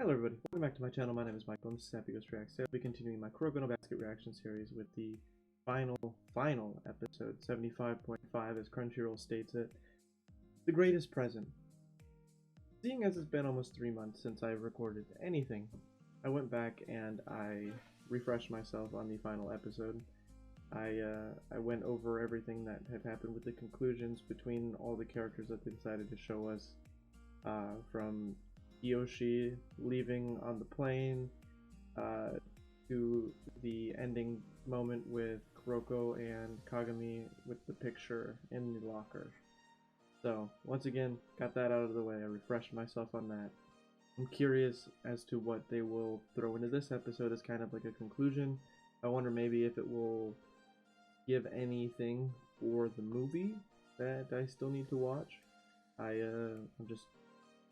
Hello everybody, welcome back to my channel. My name is Michael and this is Happy Ghost Reacts. Today I'll be continuing my Kuroko no Basket reaction series with the final episode, 75.5 as Crunchyroll states it. The greatest present. Seeing as it's been almost 3 months since I recorded anything, I went back and I refreshed myself on the final episode. I went over everything that had happened with the conclusions between all the characters that they decided to show us, from Yoshi leaving on the plane, to the ending moment with Kuroko and Kagami with the picture in the locker. So, once again, got that out of the way. I refreshed myself on that. I'm curious as to what they will throw into this episode as kind of like a conclusion. I wonder maybe if it will give anything for the movie that I still need to watch.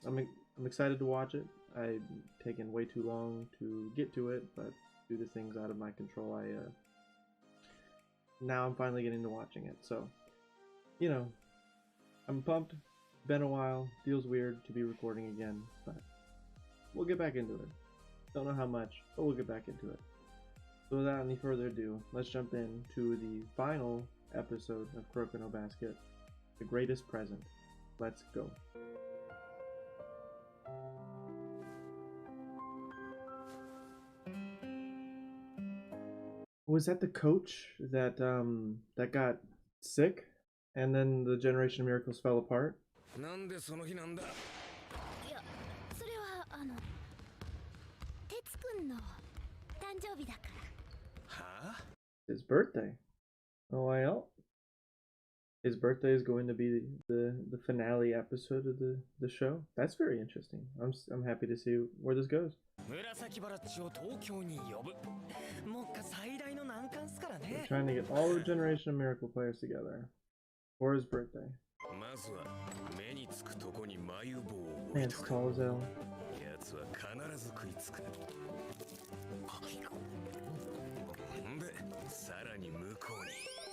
I'm excited to watch it. I've taken way too long to get to it, but due to things out of my control, now I'm finally getting to watching it. So, you know, I'm pumped. Been a while. Feels weird to be recording again, but we'll get back into it. Don't know how much, but we'll get back into it. So without any further ado, let's jump into the final episode of Kuroko no Basket, The Greatest Present. Let's go. Was that the coach that that got sick and then the Generation of Miracles fell apart? His birthday. Oh well. His birthday is going to be the finale episode of the show. That's very interesting. I'm happy to see where this goes. We're trying to get all the Generation of Miracle players together for his birthday. Man, it's tall as hell.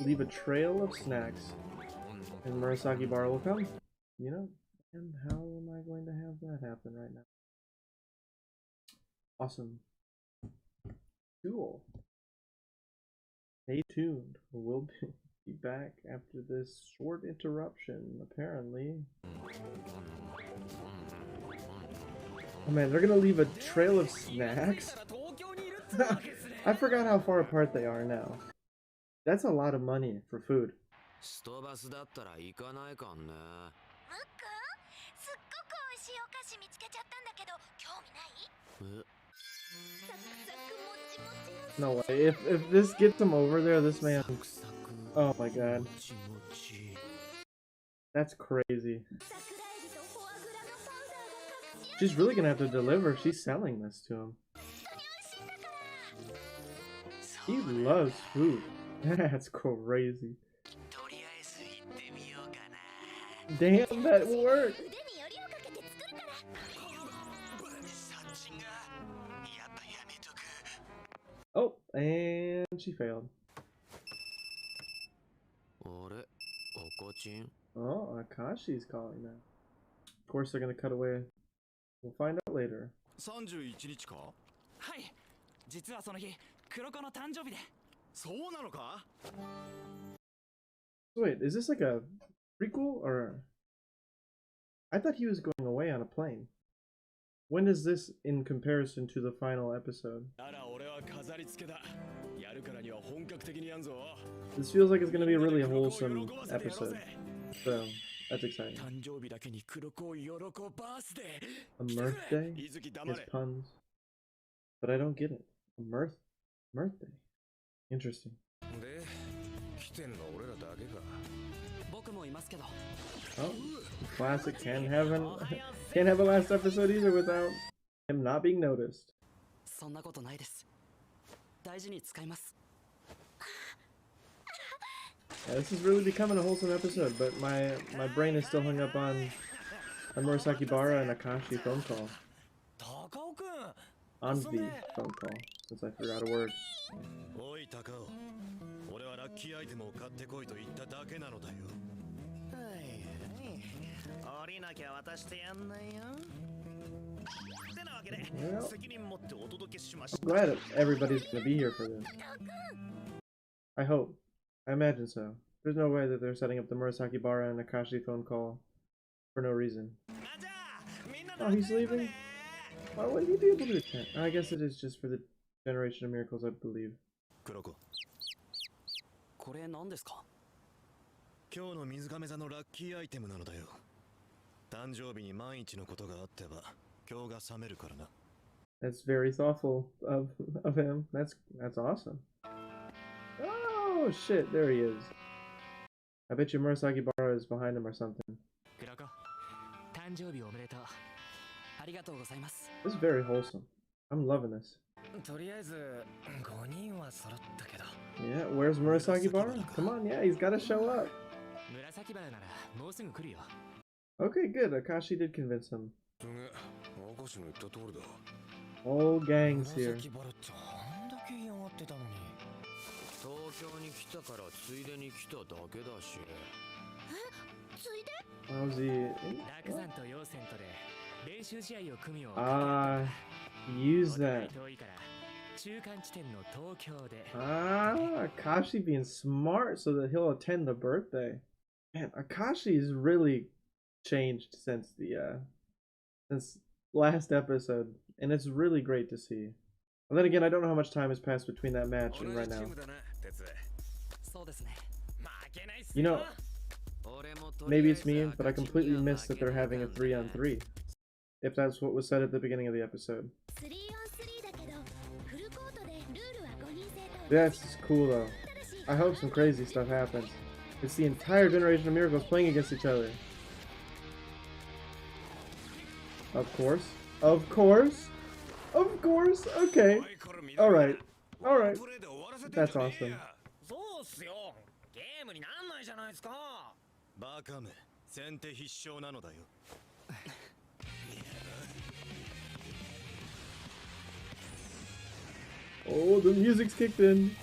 Leave a trail of snacks, and Murasaki Bar will come. You know, and how am I going to have that happen right now? Awesome. Cool. Stay tuned. We'll be back after this short interruption, apparently. Oh man, they're gonna leave a trail of snacks? I forgot how far apart they are now. That's a lot of money for food. No way. If this gets him over there, this man... Oh my god. That's crazy. She's really gonna have to deliver. She's selling this to him. He loves food. That's crazy. Damn, that worked! Oh, and she failed. Oh, Akashi's calling now. Of course they're gonna cut away. We'll find out later. Wait, is this like a prequel or... I thought he was going away on a plane. When is this in comparison to the final episode? This feels like it's going to be a really wholesome episode. So, that's exciting. A mirth day? His puns. But I don't get it. A mirth day. Interesting. Oh, classic can't have a last episode either without him not being noticed. Yeah, this is really becoming a wholesome episode, but my brain is still hung up on a Murasaki Bara and Akashi phone call. On the phone call, since I forgot a word. Well, I'm glad everybody's gonna be here for this. I hope. I imagine so. There's no way that they're setting up the Murasaki Bara and Akashi phone call for no reason. Oh, he's leaving? Why wouldn't he be able to attend? I guess it is just for the Generation of Miracles, I believe. Kuroko. これ何ですか? 今日の水亀座のラッキーアイテムなのだよ。誕生日に万一のことがあってば、今日が覚めるからな。That's very thoughtful of him. That's awesome. Oh shit, there he is. I bet you Murasaki Bara is behind him or something. Kuroko, 誕生日おめでとう。ありがとうございます。This is very wholesome. I'm loving this. とりあえず5人は揃ったけど。Yeah, where's Murasaki Bara? Come on, yeah, he's gotta show up. 紫原ならもうすぐ来るよ。Okay, good. Akashi did convince him. Whole gangs here. How's he? Ah, use that. Ah, Akashi being smart so that he'll attend the birthday. Man, Akashi's really changed since the since last episode, and it's really great to see. And then again, I don't know how much time has passed between that match and right now. You know, maybe it's me, but I completely missed that they're having a 3-on-3. If that's what was said at the beginning of the episode. That's cool though. I hope some crazy stuff happens. It's the entire Generation of Miracles playing against each other. Of course. Of course. Of course. Okay. Alright. Alright. That's awesome. Oh, the music's kicked in.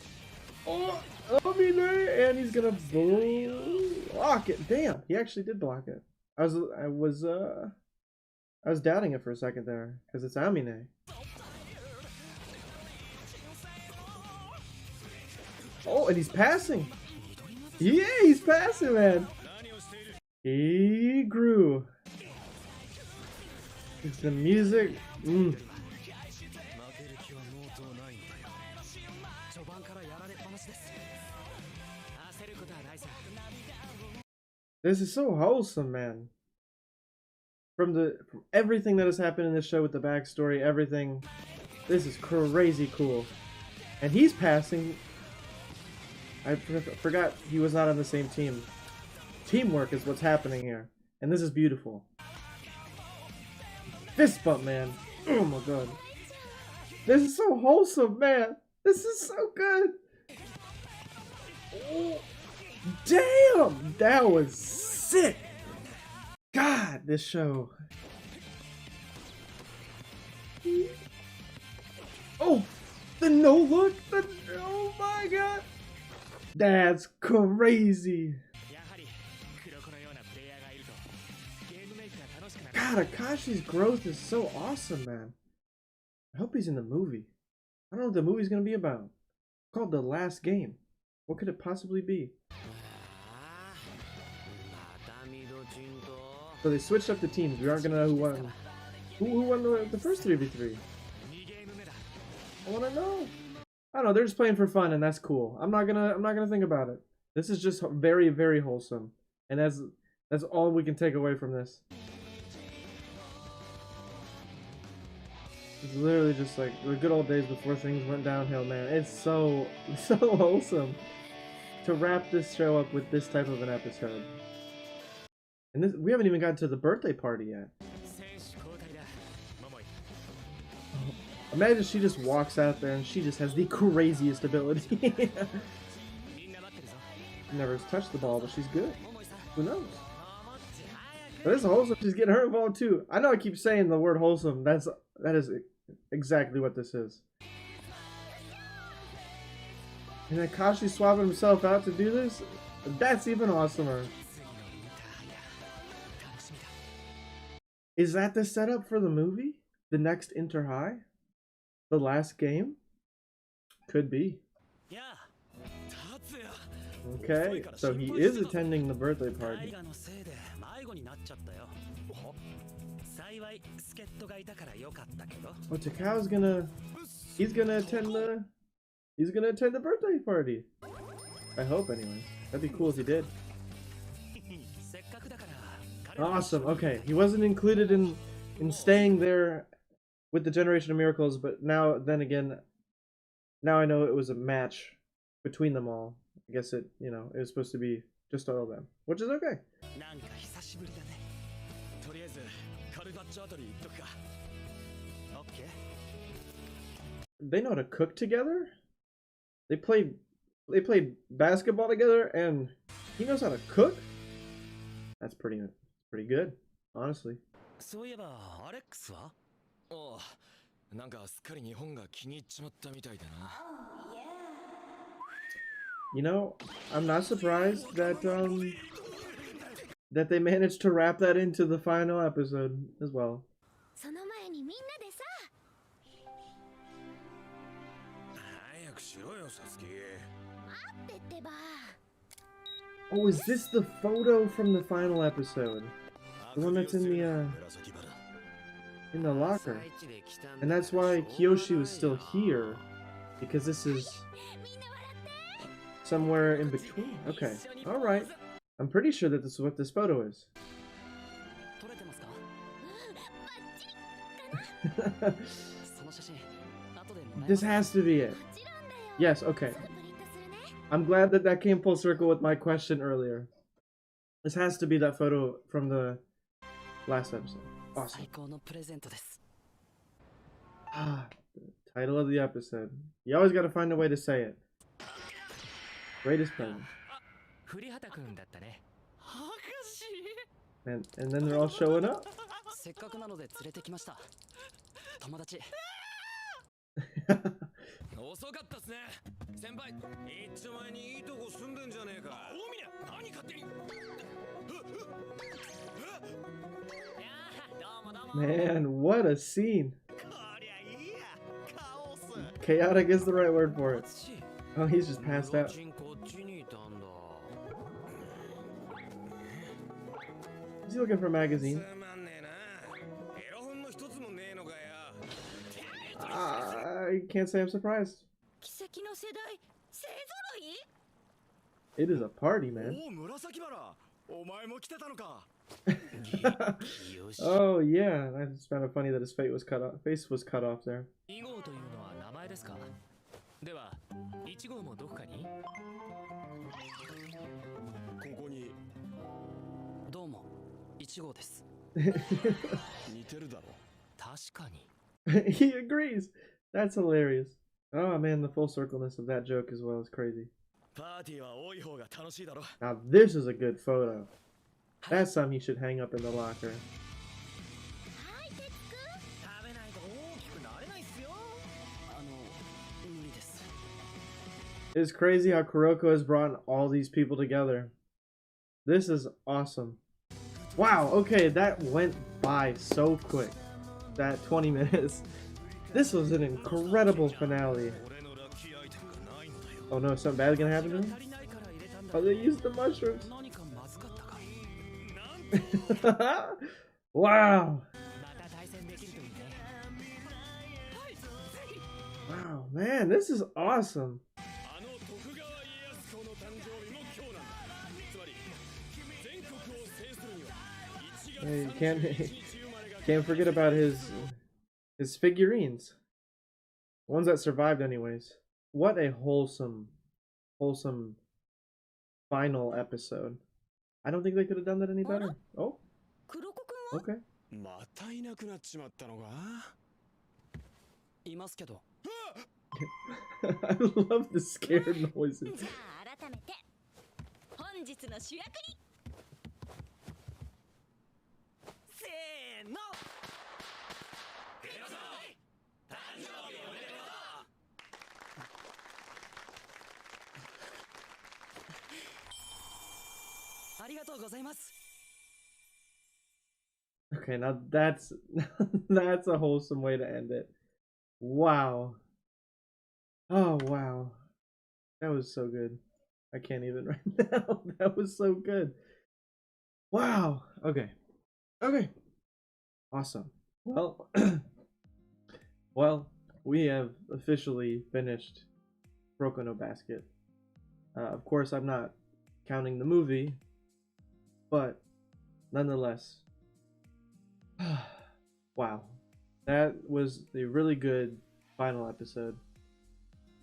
Oh, and he's gonna block it. Damn, he actually did block it. I was doubting it for a second there, because it's Amine. Oh, and he's passing. Yeah, he's passing, man. He grew. It's the music. This is so wholesome, man. From everything that has happened in this show with the backstory, everything, this is crazy cool. And he's passing. I forgot he was not on the same team. Teamwork is what's happening here, and this is beautiful. Fist bump, man. Oh my god. This is so wholesome, man. This is so good. Oh, damn, that was sick. God, this show. Oh, the no look. Oh my god. That's crazy. God, Akashi's growth is so awesome, man. I hope he's in the movie. I don't know what the movie's gonna be about. It's called The Last Game. What could it possibly be? So they switched up the teams. We aren't gonna know who won. Who won the first 3v3? I wanna know. I don't know. They're just playing for fun, and that's cool. I'm not gonna think about it. This is just very, very wholesome, and that's all we can take away from this. It's literally just like the good old days before things went downhill, man. It's so wholesome to wrap this show up with this type of an episode. And this, we haven't even gotten to the birthday party yet. Imagine she just walks out there and she just has the craziest ability. Never touched the ball, but she's good. Who knows? But this is wholesome. She's getting her involved too. I know I keep saying the word wholesome. That is exactly what this is. And Akashi swapping himself out to do this? That's even awesomer. Is that the setup for the movie? the next Inter High? The last game? Could be. Okay, so he is attending the birthday party. Oh, Takao's he's gonna attend the birthday party. I hope, anyways. That'd be cool if he did. Awesome. Okay, he wasn't included in staying there with the Generation of Miracles, but now I know it was a match between them all. I guess it was supposed to be just all of them, which is okay. They know how to cook together? They played basketball together and he knows how to cook? That's pretty good, honestly. You know, I'm not surprised that that they managed to wrap that into the final episode as well. Oh, is this the photo from the final episode? The one that's in the locker. And that's why Kiyoshi was still here, because this is somewhere in between. Okay, alright. I'm pretty sure that this is what this photo is. This has to be it. Yes, okay. I'm glad that that came full circle with my question earlier. This has to be that photo from the last episode. Awesome. Ah, the title of the episode. You always gotta find a way to say it. Greatest present. And then they're all showing up. Man, what a scene. Chaotic is the right word for it. Oh, he's just passed out. Is he looking for a magazine? I can't say I'm surprised. It is a party, man. Oh yeah, I just found it funny that his face was cut off there. He agrees. That's hilarious. Oh man, the full circleness of that joke as well is crazy. Now this is a good photo. That's something you should hang up in the locker. It's crazy how Kuroko has brought all these people together. This is awesome. Wow, okay, that went by so quick. That 20 minutes. This was an incredible finale. Oh no, something bad's gonna happen to him? Oh, they used the mushrooms. Wow. Wow, man, this is awesome. Hey, you can't forget about his figurines. Ones that survived anyways. What a wholesome final episode. I don't think they could have done that any better. Oh. Okay. I love the scared noises. Okay, now that's that's a wholesome way to end it. Wow. Oh wow. That was so good. I can't even right now. That was so good. Wow. Okay. Okay. Awesome. Well, well, we have officially finished Kuroko no Basket. Of course, I'm not counting the movie, but nonetheless, wow, that was a really good final episode.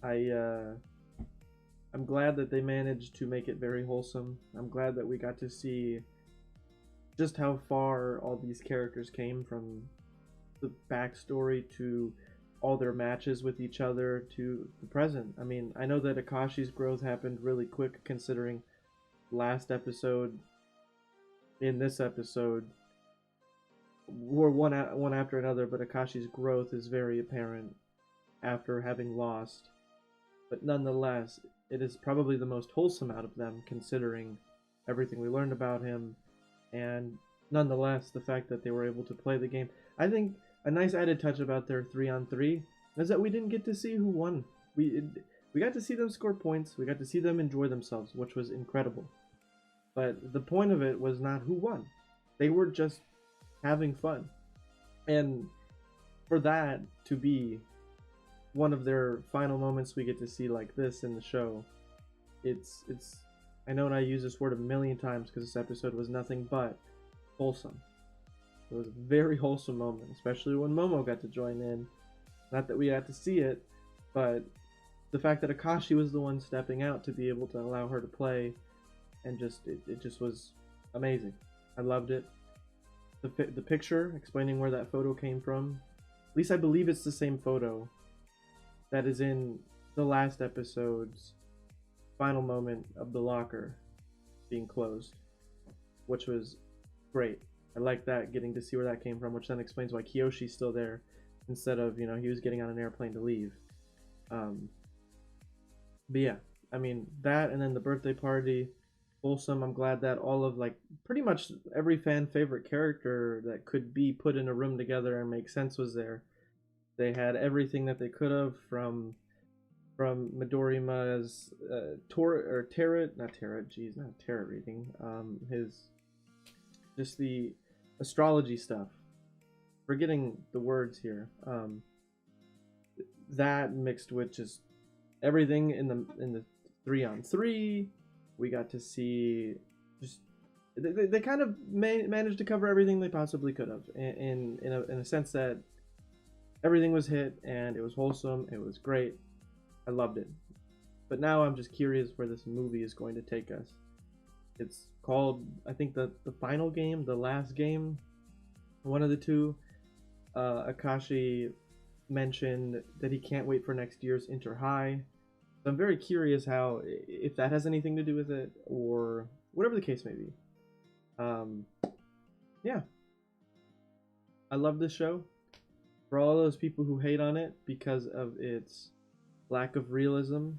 I I'm glad that they managed to make it very wholesome. I'm glad that we got to see just how far all these characters came from the backstory to all their matches with each other to the present. I mean, I know that Akashi's growth happened really quick considering last episode in this episode were one after another, but Akashi's growth is very apparent after having lost. But nonetheless, it is probably the most wholesome out of them considering everything we learned about him, and nonetheless the fact that they were able to play the game. I think a nice added touch about their 3-on-3 is that we didn't get to see who won. We got to see them score points, we got to see them enjoy themselves, which was incredible. But the point of it was not who won. They were just having fun. And for that to be one of their final moments we get to see like this in the show, it's I know I use this word a million times because this episode was nothing but wholesome. It was a very wholesome moment, especially when Momo got to join in. Not that we had to see it, but the fact that Akashi was the one stepping out to be able to allow her to play, and just it just was amazing. I loved it. The picture explaining where that photo came from, at least I believe it's the same photo that is in the last episode's final moment of the locker being closed, which was great. I like that, getting to see where that came from, which then explains why Kiyoshi's still there instead of, you know, he was getting on an airplane to leave. But yeah, I mean, that and then the birthday party, wholesome. I'm glad that all of, like, pretty much every fan favorite character that could be put in a room together and make sense was there. They had everything that they could have from Midorima's tarot, not tarot, geez, not tarot reading. His just the astrology stuff. Forgetting the words here. That mixed with just everything in the 3-on-3. We got to see just they kind of managed to cover everything they possibly could have in a sense that everything was hit and it was wholesome. It was great. I loved it. But now I'm just curious where this movie is going to take us. It's called, I think, the final game, the last game, one of the two. Akashi mentioned that he can't wait for next year's Inter High. So I'm very curious how, if that has anything to do with it, or whatever the case may be. Yeah. I love this show. For all those people who hate on it because of its lack of realism,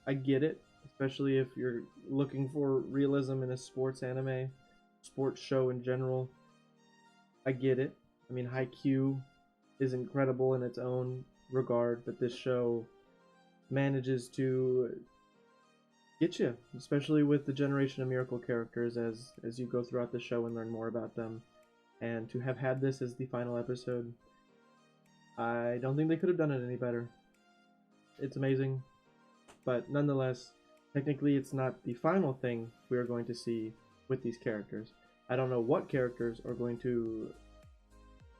I get it, especially if you're looking for realism in a sports anime, sports show in general. I get it. I mean, Haikyuu is incredible in its own regard, but this show manages to get you, especially with the Generation of Miracle characters as you go throughout the show and learn more about them. And to have had this as the final episode, I don't think they could have done it any better. It's amazing, but nonetheless, technically it's not the final thing we are going to see with these characters. I don't know what characters are going to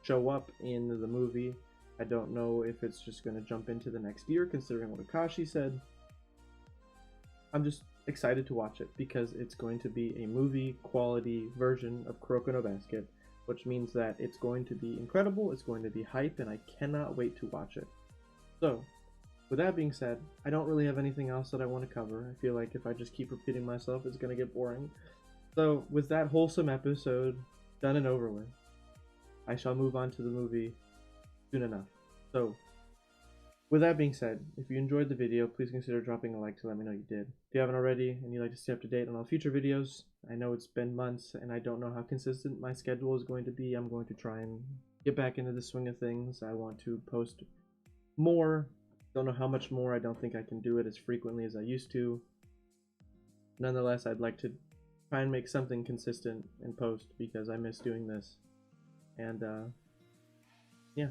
show up in the movie. I don't know if it's just going to jump into the next year, considering what Akashi said. I'm just excited to watch it because it's going to be a movie quality version of Kuroko no Basket, which means that it's going to be incredible, it's going to be hype, and I cannot wait to watch it. So, with that being said, I don't really have anything else that I want to cover. I feel like if I just keep repeating myself, it's going to get boring. So, with that wholesome episode done and over with, I shall move on to the movie soon enough. So, with that being said, if you enjoyed the video, please consider dropping a like to let me know you did. If you haven't already and you'd like to stay up to date on all future videos, I know it's been months and I don't know how consistent my schedule is going to be. I'm going to try and get back into the swing of things. I want to post more. Don't know how much more. I don't think I can do it as frequently as I used to. Nonetheless, I'd like to try and make something consistent and post because I miss doing this. And yeah.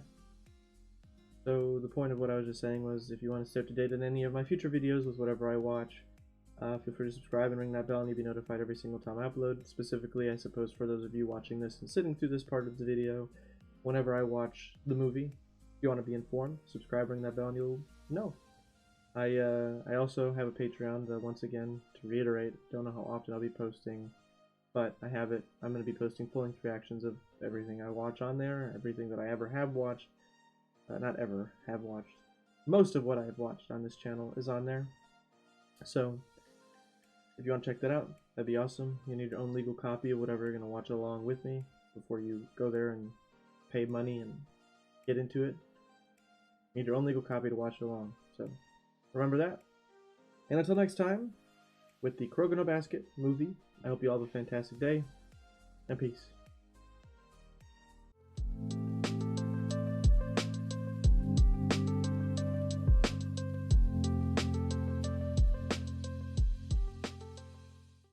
So the point of what I was just saying was, if you want to stay up to date on any of my future videos with whatever I watch, feel free to subscribe and ring that bell and you'll be notified every single time I upload. Specifically, I suppose for those of you watching this and sitting through this part of the video, whenever I watch the movie, if you want to be informed, subscribe, ring that bell, and you'll know. I also have a Patreon, once again, to reiterate, don't know how often I'll be posting, but I have it. I'm going to be posting full-length reactions of everything I watch on there, everything that I ever have watched. Not ever have watched. Most of what I have watched on this channel is on there. So, if you want to check that out, that'd be awesome. You need your own legal copy of whatever you're going to watch along with me before you go there and pay money and get into it. You need your own legal copy to watch it along. So, remember that. And until next time, with the Kuroko no Basket movie, I hope you all have a fantastic day, and peace.